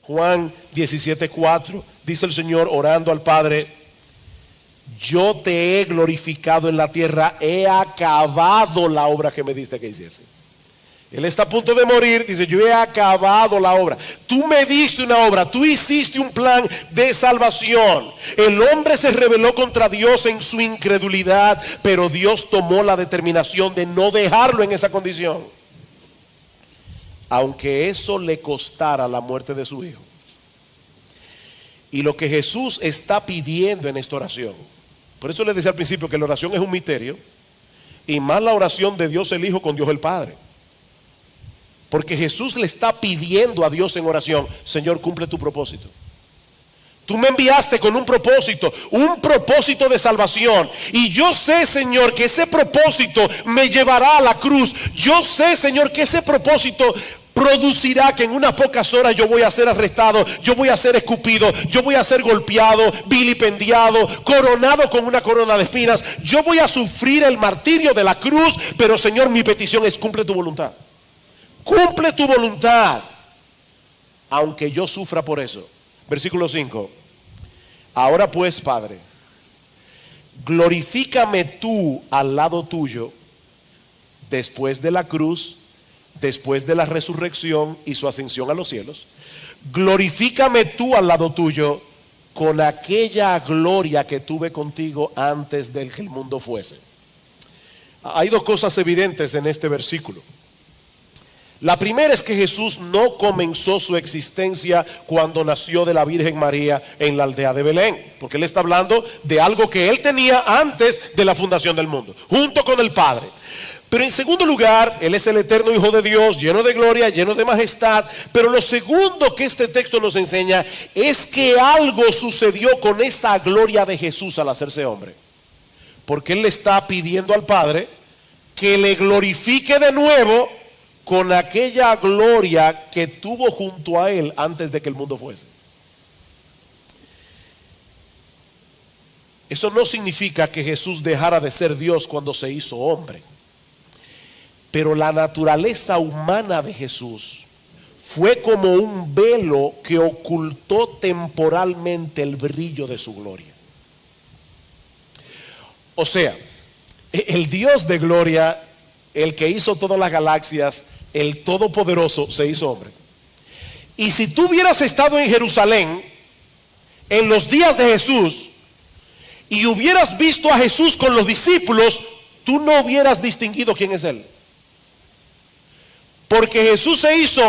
Juan 17:4, dice el Señor orando al Padre: yo te he glorificado en la tierra, he acabado la obra que me diste que hiciese. Él está a punto de morir, dice: yo he acabado la obra. Tú me diste una obra, tú hiciste un plan de salvación. El hombre se rebeló contra Dios en su incredulidad, pero Dios tomó la determinación de no dejarlo en esa condición, aunque eso le costara la muerte de su hijo. Y lo que Jesús está pidiendo en esta oración, por eso le decía al principio que la oración es un misterio, y más la oración de Dios el Hijo con Dios el Padre. Porque Jesús le está pidiendo a Dios en oración: Señor, cumple tu propósito. Tú me enviaste con un propósito de salvación. Y yo sé, Señor, que ese propósito me llevará a la cruz. Yo sé, Señor, que ese propósito producirá que en unas pocas horas yo voy a ser arrestado, yo voy a ser escupido, yo voy a ser golpeado, vilipendiado, coronado con una corona de espinas. Yo voy a sufrir el martirio de la cruz, pero Señor, mi petición es: cumple tu voluntad. Cumple tu voluntad, aunque yo sufra por eso. Versículo 5. Ahora pues, Padre, glorifícame tú al lado tuyo después de la cruz, después de la resurrección y su ascensión a los cielos. Glorifícame tú al lado tuyo con aquella gloria que tuve contigo antes de que el mundo fuese. Hay dos cosas evidentes en este versículo. La primera es que Jesús no comenzó su existencia cuando nació de la Virgen María en la aldea de Belén, porque Él está hablando de algo que Él tenía antes de la fundación del mundo, junto con el Padre. Pero en segundo lugar, Él es el eterno Hijo de Dios, lleno de gloria, lleno de majestad. Pero lo segundo que este texto nos enseña es que algo sucedió con esa gloria de Jesús al hacerse hombre, porque Él le está pidiendo al Padre que le glorifique de nuevo con aquella gloria que tuvo junto a Él antes de que el mundo fuese. Eso no significa que Jesús dejara de ser Dios cuando se hizo hombre, pero la naturaleza humana de Jesús fue como un velo que ocultó temporalmente el brillo de su gloria. O sea, el Dios de gloria, el que hizo todas las galaxias, el Todopoderoso, se hizo hombre. Y si tú hubieras estado en Jerusalén en los días de Jesús y hubieras visto a Jesús con los discípulos, tú no hubieras distinguido quién es Él, porque Jesús se hizo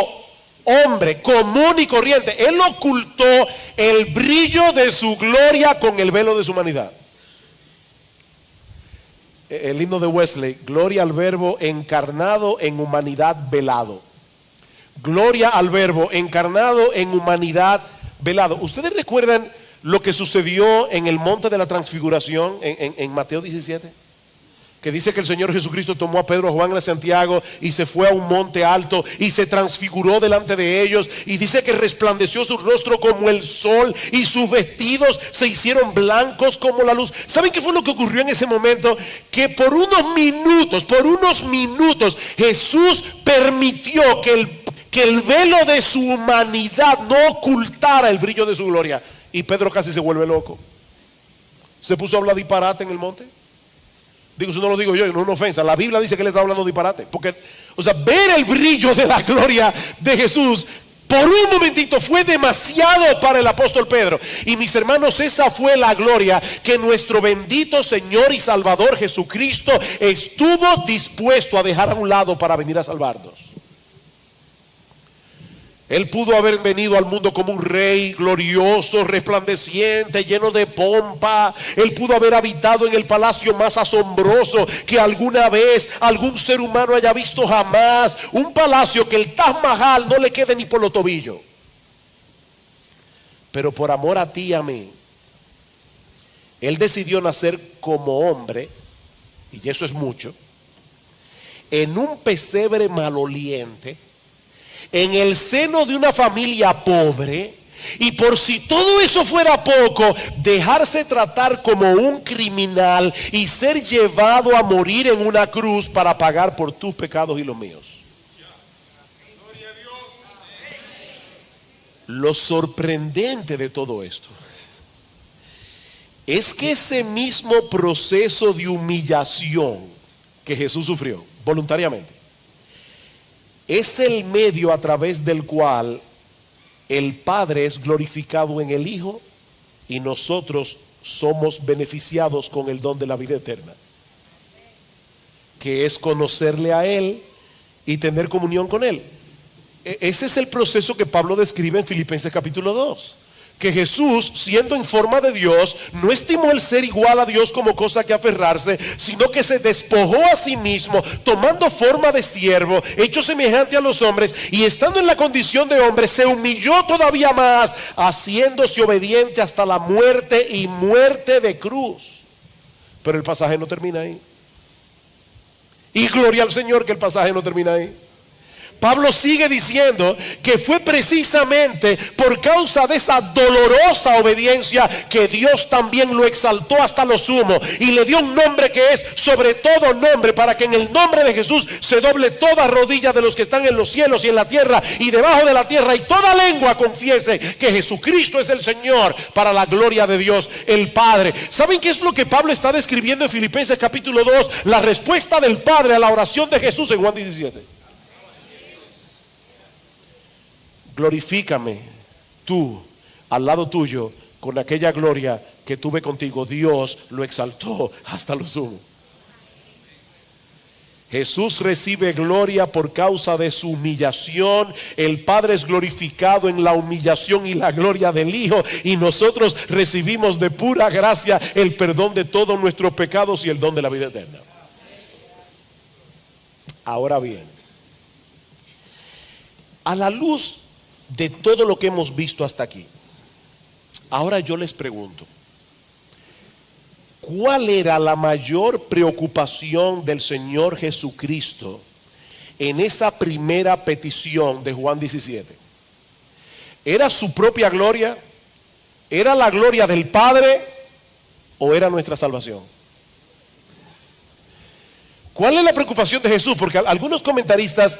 hombre común y corriente. Él ocultó el brillo de su gloria con el velo de su humanidad. El himno de Wesley: gloria al verbo encarnado en humanidad velado. Gloria al verbo encarnado en humanidad velado. ¿Ustedes recuerdan lo que sucedió en el monte de la transfiguración en Mateo 17? Que dice que el Señor Jesucristo tomó a Pedro, a Juan y a Santiago y se fue a un monte alto y se transfiguró delante de ellos, y dice que resplandeció su rostro como el sol y sus vestidos se hicieron blancos como la luz. ¿Saben qué fue lo que ocurrió en ese momento? Que por unos minutos Jesús permitió que el velo de su humanidad no ocultara el brillo de su gloria, y Pedro casi se vuelve loco. Se puso a hablar disparate en el monte. Digo, eso no lo digo yo, no es una ofensa. La Biblia dice que él está hablando disparate. Porque, ver el brillo de la gloria de Jesús por un momentito fue demasiado para el apóstol Pedro. Y mis hermanos, esa fue la gloria que nuestro bendito Señor y Salvador Jesucristo estuvo dispuesto a dejar a un lado para venir a salvarnos. Él pudo haber venido al mundo como un rey glorioso, resplandeciente, lleno de pompa. Él pudo haber habitado en el palacio más asombroso que alguna vez algún ser humano haya visto jamás. Un palacio que el Taj Mahal no le quede ni por los tobillos. Pero por amor a ti y a mí, Él decidió nacer como hombre, y eso es mucho, en un pesebre maloliente, en el seno de una familia pobre, y por si todo eso fuera poco, dejarse tratar como un criminal y ser llevado a morir en una cruz para pagar por tus pecados y los míos. Lo sorprendente de todo esto es que ese mismo proceso de humillación que Jesús sufrió voluntariamente es el medio a través del cual el Padre es glorificado en el Hijo y nosotros somos beneficiados con el don de la vida eterna, que es conocerle a Él y tener comunión con Él. Ese es el proceso que Pablo describe en Filipenses capítulo 2. Que Jesús, siendo en forma de Dios, no estimó el ser igual a Dios como cosa que aferrarse, sino que se despojó a sí mismo, tomando forma de siervo, hecho semejante a los hombres, y estando en la condición de hombre, se humilló todavía más, haciéndose obediente hasta la muerte y muerte de cruz. Pero el pasaje no termina ahí. Y gloria al Señor que el pasaje no termina ahí. Pablo sigue diciendo que fue precisamente por causa de esa dolorosa obediencia que Dios también lo exaltó hasta lo sumo y le dio un nombre que es sobre todo nombre, para que en el nombre de Jesús se doble toda rodilla de los que están en los cielos y en la tierra y debajo de la tierra, y toda lengua confiese que Jesucristo es el Señor, para la gloria de Dios el Padre. ¿Saben qué es lo que Pablo está describiendo en Filipenses capítulo 2? La respuesta del Padre a la oración de Jesús en Juan 17. Glorifícame tú al lado tuyo con aquella gloria que tuve contigo. Dios lo exaltó hasta lo sumo. Jesús recibe gloria por causa de su humillación. El Padre es glorificado en la humillación y la gloria del Hijo, y nosotros recibimos de pura gracia el perdón de todos nuestros pecados y el don de la vida eterna. Ahora bien, a la luz de todo lo que hemos visto hasta aquí, ahora yo les pregunto, ¿cuál era la mayor preocupación del Señor Jesucristo en esa primera petición de Juan 17? ¿Era su propia gloria? ¿Era la gloria del Padre? ¿O era nuestra salvación? ¿Cuál es la preocupación de Jesús? Porque algunos comentaristas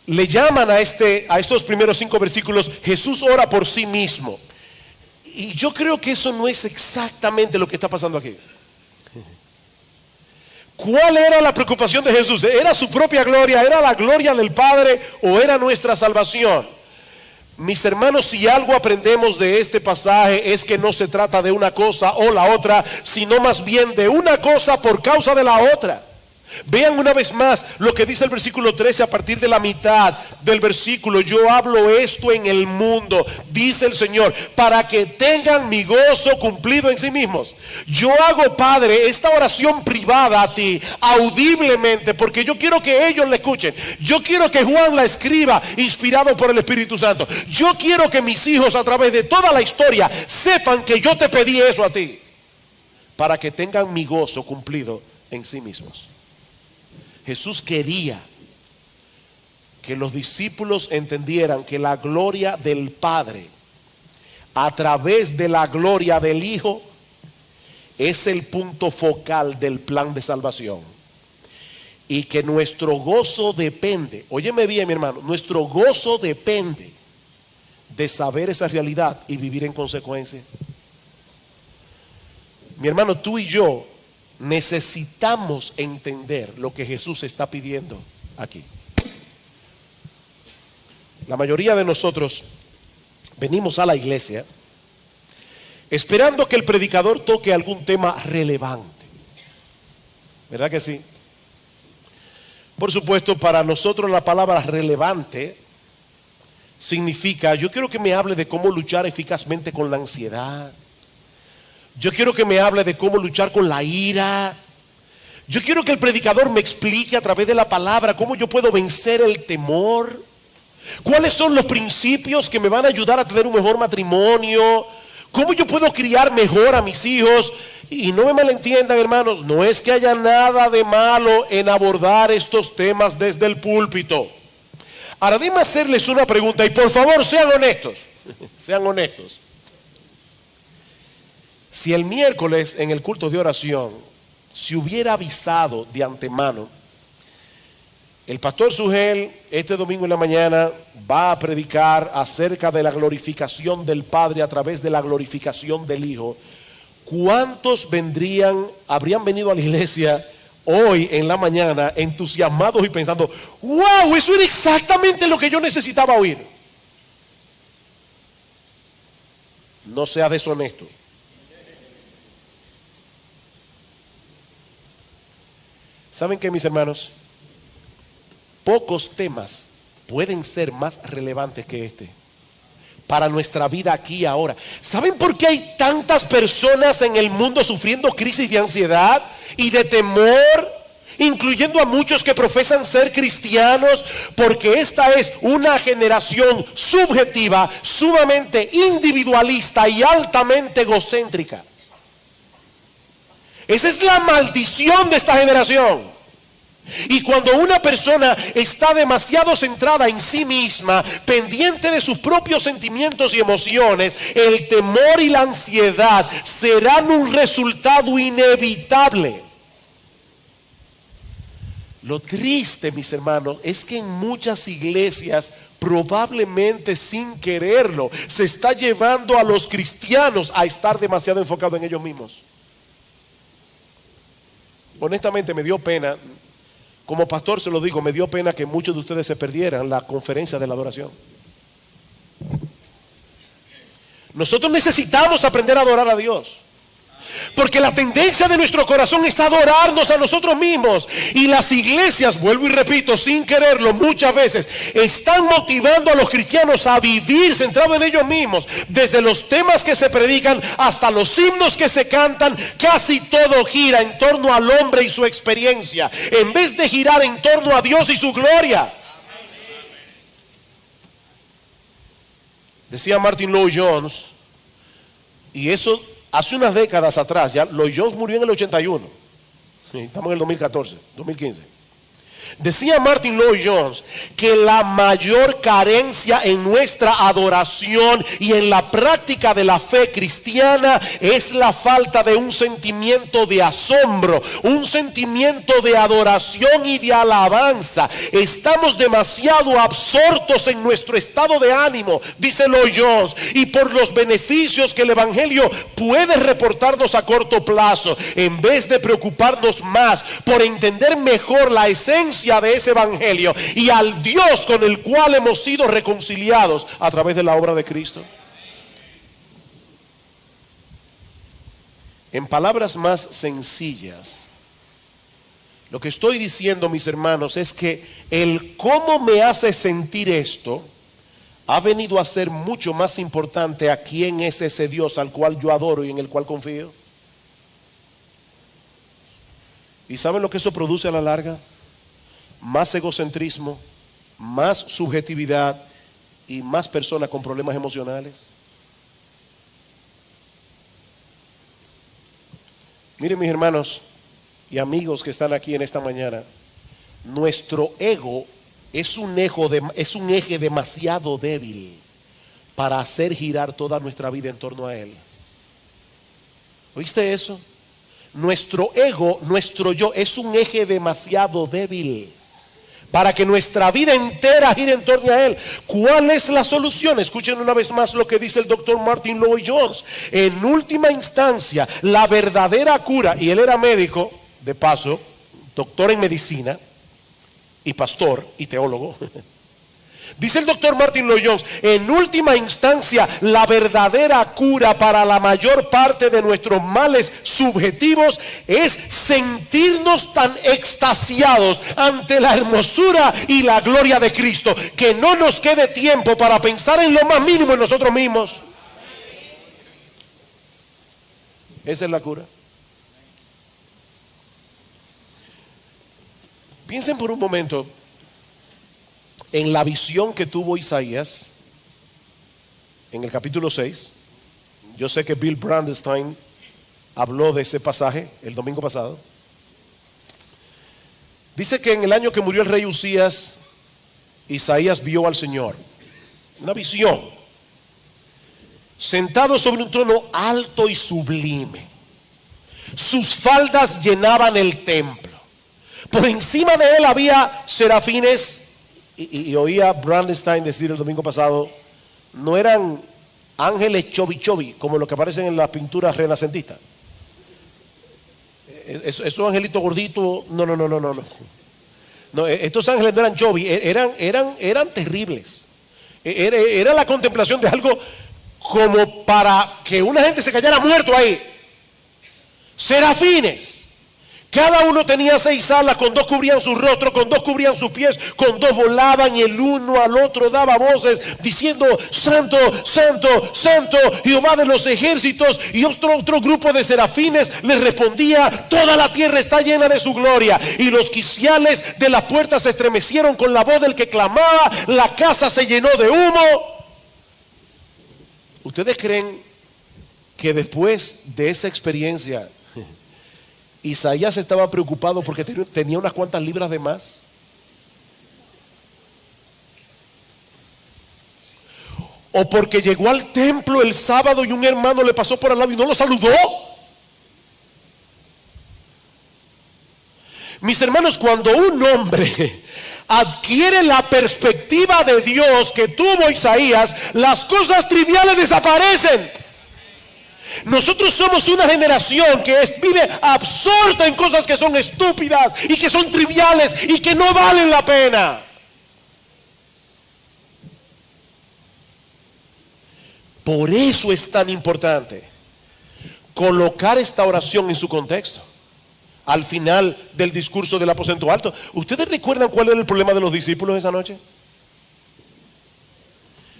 le llaman a estos primeros 5 versículos: Jesús ora por sí mismo. Y yo creo que eso no es exactamente lo que está pasando aquí. ¿Cuál era la preocupación de Jesús? ¿Era su propia gloria? ¿Era la gloria del Padre? ¿O era nuestra salvación? Mis hermanos, si algo aprendemos de este pasaje es que no se trata de una cosa o la otra, sino más bien de una cosa por causa de la otra. Vean una vez más lo que dice el versículo 13 a partir de la mitad del versículo: yo hablo esto en el mundo, dice el Señor, para que tengan mi gozo cumplido en sí mismos. Yo hago, Padre, esta oración privada a ti, audiblemente, porque yo quiero que ellos la escuchen. Yo quiero que Juan la escriba inspirado por el Espíritu Santo. Yo quiero que mis hijos a través de toda la historia sepan que yo te pedí eso a ti, para que tengan mi gozo cumplido en sí mismos. Jesús quería que los discípulos entendieran que la gloria del Padre a través de la gloria del Hijo es el punto focal del plan de salvación, y que nuestro gozo depende, óyeme bien mi hermano, nuestro gozo depende de saber esa realidad y vivir en consecuencia. Mi hermano, tú y yo necesitamos entender lo que Jesús está pidiendo aquí. La mayoría de nosotros venimos a la iglesia esperando que el predicador toque algún tema relevante, ¿verdad que sí? Por supuesto, para nosotros la palabra relevante significa: yo quiero que me hable de cómo luchar eficazmente con la ansiedad. Yo quiero que me hable de cómo luchar con la ira. Yo quiero que el predicador me explique a través de la palabra cómo yo puedo vencer el temor. ¿Cuáles son los principios que me van a ayudar a tener un mejor matrimonio? ¿Cómo yo puedo criar mejor a mis hijos? Y no me malentiendan, hermanos, no es que haya nada de malo en abordar estos temas desde el púlpito. Ahora, déjenme hacerles una pregunta y por favor sean honestos. Sean honestos. Si el miércoles en el culto de oración se hubiera avisado de antemano El pastor Sugel este domingo en la mañana va a predicar acerca de la glorificación del Padre a través de la glorificación del Hijo. ¿Cuántos habrían venido a la iglesia hoy en la mañana entusiasmados y pensando, wow, eso era exactamente lo que yo necesitaba oír? No sea deshonesto. ¿Saben qué, mis hermanos? Pocos temas pueden ser más relevantes que este para nuestra vida aquí y ahora. ¿Saben por qué hay tantas personas en el mundo sufriendo crisis de ansiedad y de temor, incluyendo a muchos que profesan ser cristianos? Porque esta es una generación subjetiva, sumamente individualista y altamente egocéntrica. Esa es la maldición de esta generación. Y cuando una persona está demasiado centrada en sí misma, pendiente de sus propios sentimientos y emociones, el temor y la ansiedad serán un resultado inevitable. Lo triste, mis hermanos, es que en muchas iglesias, probablemente sin quererlo, se está llevando a los cristianos a estar demasiado enfocados en ellos mismos. Honestamente me dio pena. Como pastor se lo digo, me dio pena que muchos de ustedes se perdieran la conferencia de la adoración. Nosotros necesitamos aprender a adorar a Dios, porque la tendencia de nuestro corazón es adorarnos a nosotros mismos. Y las iglesias, vuelvo y repito, sin quererlo, muchas veces están motivando a los cristianos a vivir centrados en ellos mismos. Desde los temas que se predican hasta los himnos que se cantan, casi todo gira en torno al hombre y su experiencia, en vez de girar en torno a Dios y su gloria. Decía Martin Lloyd-Jones, y eso hace unas décadas atrás, ya Lloyd-Jones murió en el 81. Sí, estamos en el 2014, 2015. Decía Martin Lloyd-Jones que la mayor carencia en nuestra adoración y en la práctica de la fe cristiana es la falta de un sentimiento de asombro, un sentimiento de adoración y de alabanza. Estamos demasiado absortos en nuestro estado de ánimo, dice Lloyd-Jones, y por los beneficios que el evangelio puede reportarnos a corto plazo, en vez de preocuparnos más por entender mejor la esencia de ese evangelio y al Dios con el cual hemos sido reconciliados a través de la obra de Cristo. En palabras más sencillas, lo que estoy diciendo, mis hermanos, es que el cómo me hace sentir esto ha venido a ser mucho más importante a quién es ese Dios al cual yo adoro y en el cual confío. ¿Y saben lo que eso produce a la larga? Más egocentrismo, más subjetividad y más personas con problemas emocionales. Miren, mis hermanos y amigos que están aquí en esta mañana, nuestro ego es un eje demasiado débil para hacer girar toda nuestra vida en torno a él. ¿Oíste eso? Nuestro ego, nuestro yo, es un eje demasiado débil para que nuestra vida entera gire en torno a él. ¿Cuál es la solución? Escuchen una vez más lo que dice el doctor Martin Lloyd-Jones. En última instancia, la verdadera cura, y él era médico, de paso, doctor en medicina, y pastor, y teólogo. Dice el doctor Martin Lloyd-Jones, en última instancia, la verdadera cura para la mayor parte de nuestros males subjetivos es sentirnos tan extasiados ante la hermosura y la gloria de Cristo, que no nos quede tiempo para pensar en lo más mínimo en nosotros mismos. Esa es la cura. Piensen por un momento en la visión que tuvo Isaías en el capítulo 6. Yo sé que Bill Brandenstein habló de ese pasaje el domingo pasado. Dice que en el año que murió el rey Usías, Isaías vio al Señor, una visión, sentado sobre un trono alto y sublime. Sus faldas llenaban el templo, Por encima de él había serafines. Y oía Brandenstein decir el domingo pasado, no eran ángeles chovi como los que aparecen en las pinturas renacentistas. Esos angelitos gorditos, no, estos ángeles no eran chovi, eran terribles. Era la contemplación de algo como para que una gente se cayera muerto ahí. Serafines. Cada uno tenía 6 alas, con 2 cubrían su rostro, con 2 cubrían sus pies, con 2 volaban y el uno al otro daba voces diciendo: Santo, Santo, Santo, Jehová de los ejércitos. Y otro grupo de serafines les respondía: toda la tierra está llena de su gloria. Y los quiciales de las puertas se estremecieron con la voz del que clamaba, la casa se llenó de humo. ¿Ustedes creen que después de esa experiencia Isaías estaba preocupado porque tenía unas cuantas libras de más? ¿O porque llegó al templo el sábado y un hermano le pasó por al lado y no lo saludó? Mis hermanos, cuando un hombre adquiere la perspectiva de Dios que tuvo Isaías, las cosas triviales desaparecen. Nosotros somos una generación que vive absorta en cosas que son estúpidas y que son triviales y que no valen la pena. Por eso es tan importante colocar esta oración en su contexto. Al final del discurso del aposento alto, ¿ustedes recuerdan cuál era el problema de los discípulos esa noche?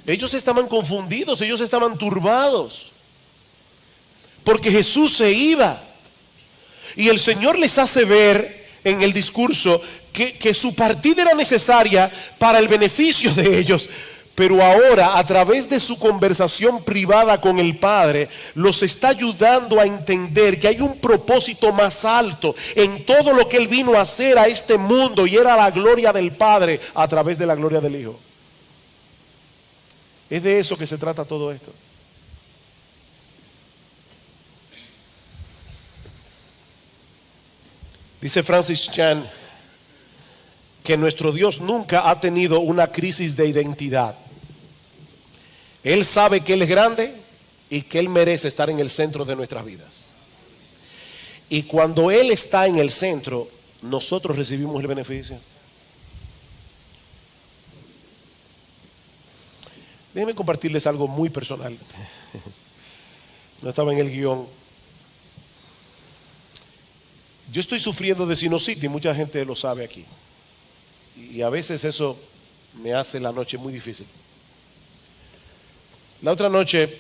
Ellos estaban confundidos, ellos estaban turbados, porque Jesús se iba. Y el Señor les hace ver en el discurso que su partida era necesaria para el beneficio de ellos. Pero ahora, a través de su conversación privada con el Padre, los está ayudando a entender que hay un propósito más alto en todo lo que Él vino a hacer a este mundo, y era la gloria del Padre a través de la gloria del Hijo. Es de eso que se trata todo esto. Dice Francis Chan que nuestro Dios nunca ha tenido una crisis de identidad. Él sabe que Él es grande y que Él merece estar en el centro de nuestras vidas. Y cuando Él está en el centro, nosotros recibimos el beneficio. Déjenme compartirles algo muy personal. No estaba en el guión. Yo estoy sufriendo de sinusitis, mucha gente lo sabe aquí. Y a veces eso me hace la noche muy difícil. La otra noche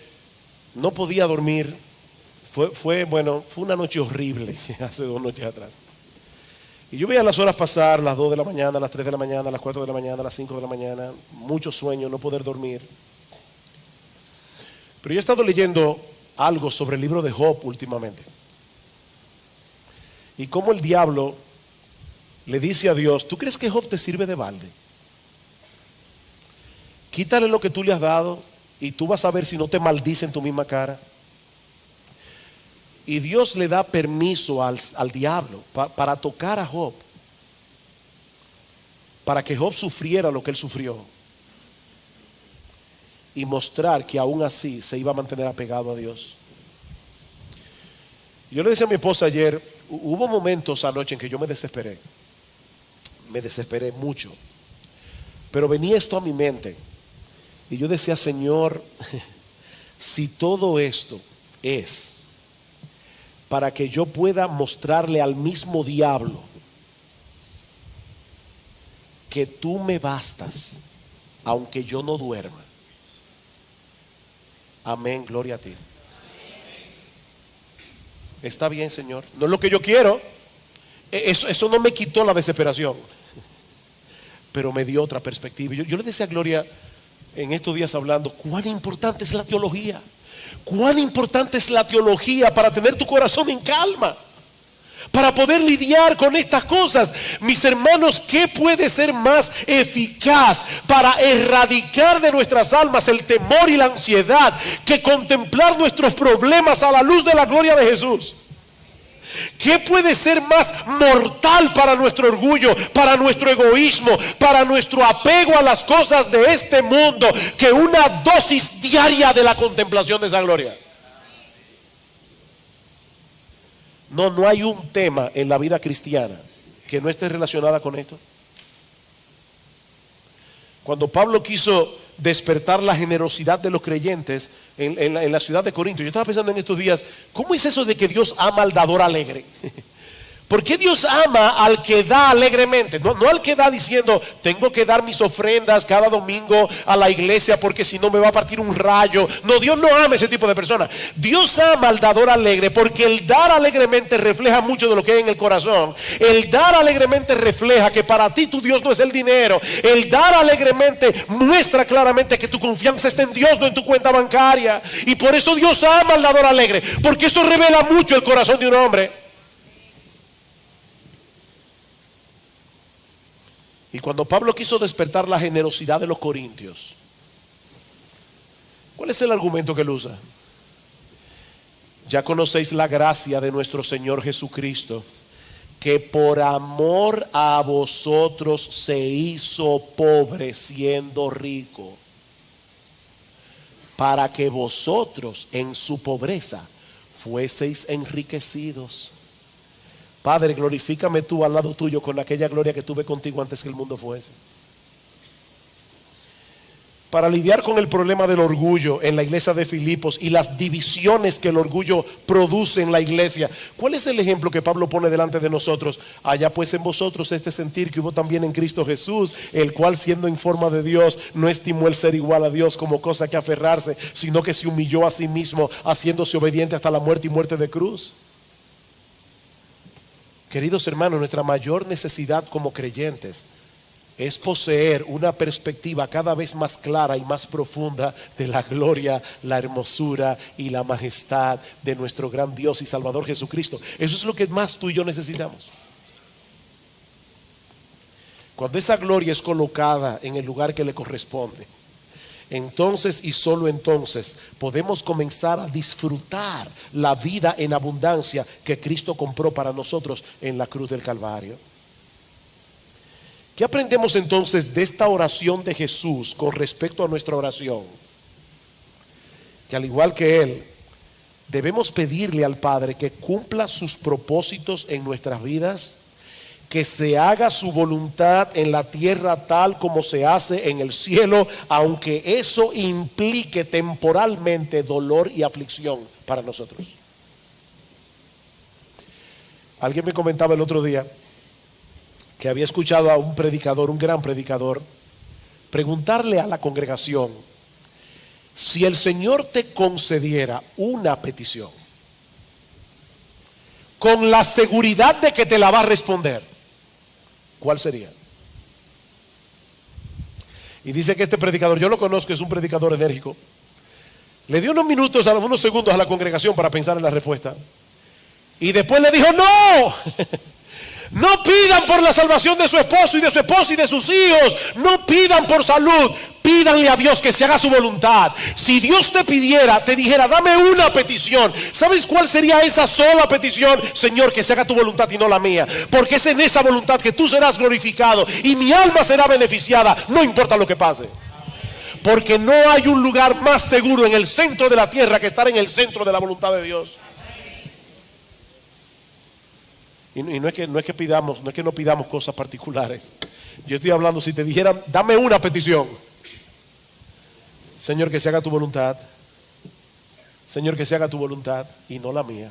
no podía dormir. Fue una noche horrible, hace 2 noches atrás. Y yo veía las horas pasar, las 2 de la mañana, las 3 de la mañana, las 4 de la mañana, las 5 de la mañana, mucho sueño, no poder dormir. Pero yo he estado leyendo algo sobre el libro de Job últimamente. Y cómo el diablo le dice a Dios: ¿tú crees que Job te sirve de balde? Quítale lo que tú le has dado y tú vas a ver si no te maldice en tu misma cara. Y Dios le da permiso al diablo para tocar a Job, para que Job sufriera lo que él sufrió y mostrar que aún así se iba a mantener apegado a Dios. Yo le decía a mi esposa ayer, hubo momentos anoche en que yo me desesperé mucho, pero venía esto a mi mente y yo decía: Señor, si todo esto es para que yo pueda mostrarle al mismo diablo que tú me bastas, aunque yo no duerma. Amén, gloria a ti. Está bien, Señor, no es lo que yo quiero. Eso no me quitó la desesperación, pero me dio otra perspectiva. Yo le decía a Gloria en estos días hablando, cuán importante es la teología. Cuán importante es la teología para tener tu corazón en calma, para poder lidiar con estas cosas. Mis hermanos, ¿qué puede ser más eficaz para erradicar de nuestras almas el temor y la ansiedad que contemplar nuestros problemas a la luz de la gloria de Jesús? ¿Qué puede ser más mortal para nuestro orgullo, para nuestro egoísmo, para nuestro apego a las cosas de este mundo que una dosis diaria de la contemplación de esa gloria? No hay un tema en la vida cristiana que no esté relacionada con esto. Cuando Pablo quiso despertar la generosidad de los creyentes en la ciudad de Corinto, yo estaba pensando en estos días, ¿cómo es eso de que Dios ama al dador alegre? ¿Por qué Dios ama al que da alegremente? No al que da diciendo, tengo que dar mis ofrendas cada domingo a la iglesia porque si no me va a partir un rayo. No, Dios no ama ese tipo de personas. Dios ama al dador alegre porque el dar alegremente refleja mucho de lo que hay en el corazón. El dar alegremente refleja que para ti tu Dios no es el dinero. El dar alegremente muestra claramente que tu confianza está en Dios, no en tu cuenta bancaria. Y por eso Dios ama al dador alegre, porque eso revela mucho el corazón de un hombre. Y cuando Pablo quiso despertar la generosidad de los corintios, ¿cuál es el argumento que él usa? Ya conocéis la gracia de nuestro Señor Jesucristo, que por amor a vosotros se hizo pobre siendo rico, para que vosotros en su pobreza fueseis enriquecidos. Padre, glorifícame tú al lado tuyo con aquella gloria que tuve contigo antes que el mundo fuese. Para lidiar con el problema del orgullo en la iglesia de Filipos y las divisiones que el orgullo produce en la iglesia, ¿cuál es el ejemplo que Pablo pone delante de nosotros? Haya pues en vosotros este sentir que hubo también en Cristo Jesús, el cual siendo en forma de Dios no estimó el ser igual a Dios como cosa que aferrarse, sino que se humilló a sí mismo, haciéndose obediente hasta la muerte y muerte de cruz. Queridos hermanos, nuestra mayor necesidad como creyentes es poseer una perspectiva cada vez más clara y más profunda de la gloria, la hermosura y la majestad de nuestro gran Dios y Salvador Jesucristo. Eso es lo que más tú y yo necesitamos. Cuando esa gloria es colocada en el lugar que le corresponde, entonces y solo entonces podemos comenzar a disfrutar la vida en abundancia que Cristo compró para nosotros en la cruz del Calvario. ¿Qué aprendemos entonces de esta oración de Jesús con respecto a nuestra oración? Que al igual que Él, debemos pedirle al Padre que cumpla sus propósitos en nuestras vidas, que se haga su voluntad en la tierra tal como se hace en el cielo, aunque eso implique temporalmente dolor y aflicción para nosotros. Alguien me comentaba el otro día que había escuchado a un predicador, un gran predicador, preguntarle a la congregación: si el Señor te concediera una petición con la seguridad de que te la va a responder, ¿cuál sería? Y dice que este predicador, yo lo conozco, es un predicador enérgico, le dio unos segundos a la congregación para pensar en la respuesta, y después le dijo: no, no pidan por la salvación de su esposo y de su esposa y de sus hijos, no pidan por salud, pídanle a Dios que se haga su voluntad. Si Dios te dijera, dame una petición, ¿sabes cuál sería esa sola petición? Señor, que se haga tu voluntad y no la mía, porque es en esa voluntad que tú serás glorificado y mi alma será beneficiada, no importa lo que pase. Porque no hay un lugar más seguro en el centro de la tierra que estar en el centro de la voluntad de Dios. Y no es que no pidamos cosas particulares. Yo estoy hablando, si te dijeran, dame una petición: Señor, que se haga tu voluntad. Señor, que se haga tu voluntad y no la mía.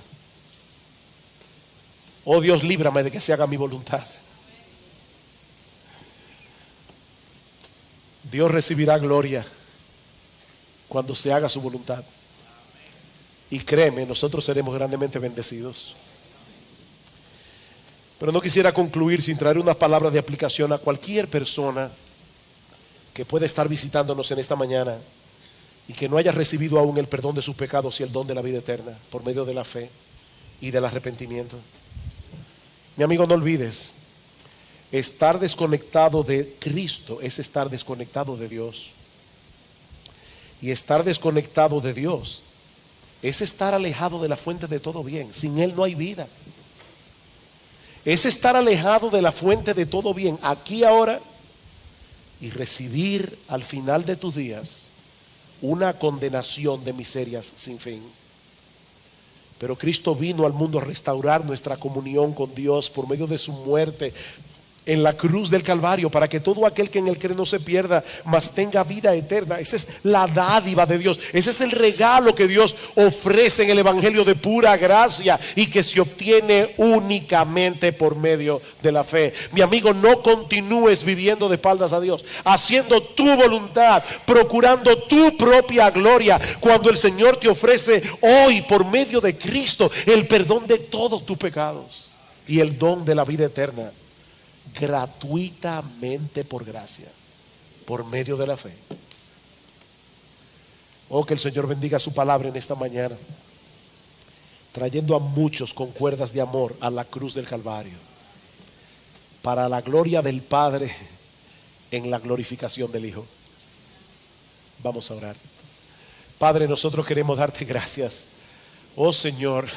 Oh Dios, líbrame de que se haga mi voluntad. Dios recibirá gloria cuando se haga su voluntad. Y créeme, nosotros seremos grandemente bendecidos. Pero no quisiera concluir sin traer unas palabras de aplicación a cualquier persona que pueda estar visitándonos en esta mañana y que no haya recibido aún el perdón de sus pecados y el don de la vida eterna por medio de la fe y del arrepentimiento. Mi amigo, no olvides, estar desconectado de Cristo es estar desconectado de Dios. Y estar desconectado de Dios es estar alejado de la fuente de todo bien. Sin Él no hay vida. es estar alejado de la fuente de todo bien, aquí ahora, y recibir al final de tus días una condenación de miserias sin fin. Pero Cristo vino al mundo a restaurar nuestra comunión con Dios por medio de su muerte en la cruz del Calvario, para que todo aquel que en él cree no se pierda, mas tenga vida eterna. Esa es la dádiva de Dios. Ese es el regalo que Dios ofrece en el evangelio de pura gracia y que se obtiene únicamente por medio de la fe. Mi amigo, no continúes viviendo de espaldas a Dios, haciendo tu voluntad, procurando tu propia gloria, cuando el Señor te ofrece hoy por medio de Cristo el perdón de todos tus pecados y el don de la vida eterna, gratuitamente por gracia, por medio de la fe. Oh, que el Señor bendiga su palabra en esta mañana, trayendo a muchos con cuerdas de amor a la cruz del Calvario, para la gloria del Padre en la glorificación del Hijo. Vamos a orar. Padre, nosotros queremos darte gracias. Oh Señor,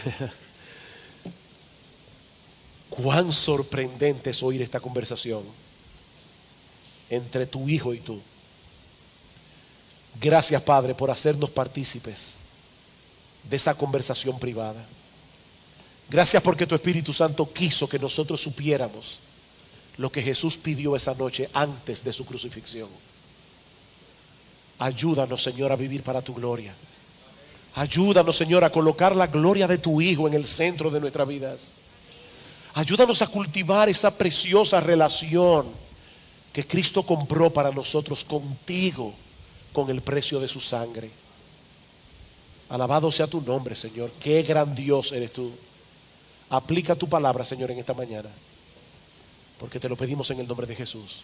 cuán sorprendente es oír esta conversación entre tu Hijo y tú. Gracias, Padre, por hacernos partícipes de esa conversación privada. Gracias porque tu Espíritu Santo quiso que nosotros supiéramos lo que Jesús pidió esa noche antes de su crucifixión. Ayúdanos, Señor, a vivir para tu gloria. Ayúdanos, Señor, a colocar la gloria de tu Hijo en el centro de nuestras vidas. Ayúdanos a cultivar esa preciosa relación que Cristo compró para nosotros contigo con el precio de su sangre. Alabado sea tu nombre, Señor. Qué gran Dios eres tú. Aplica tu palabra, Señor, en esta mañana, porque te lo pedimos en el nombre de Jesús.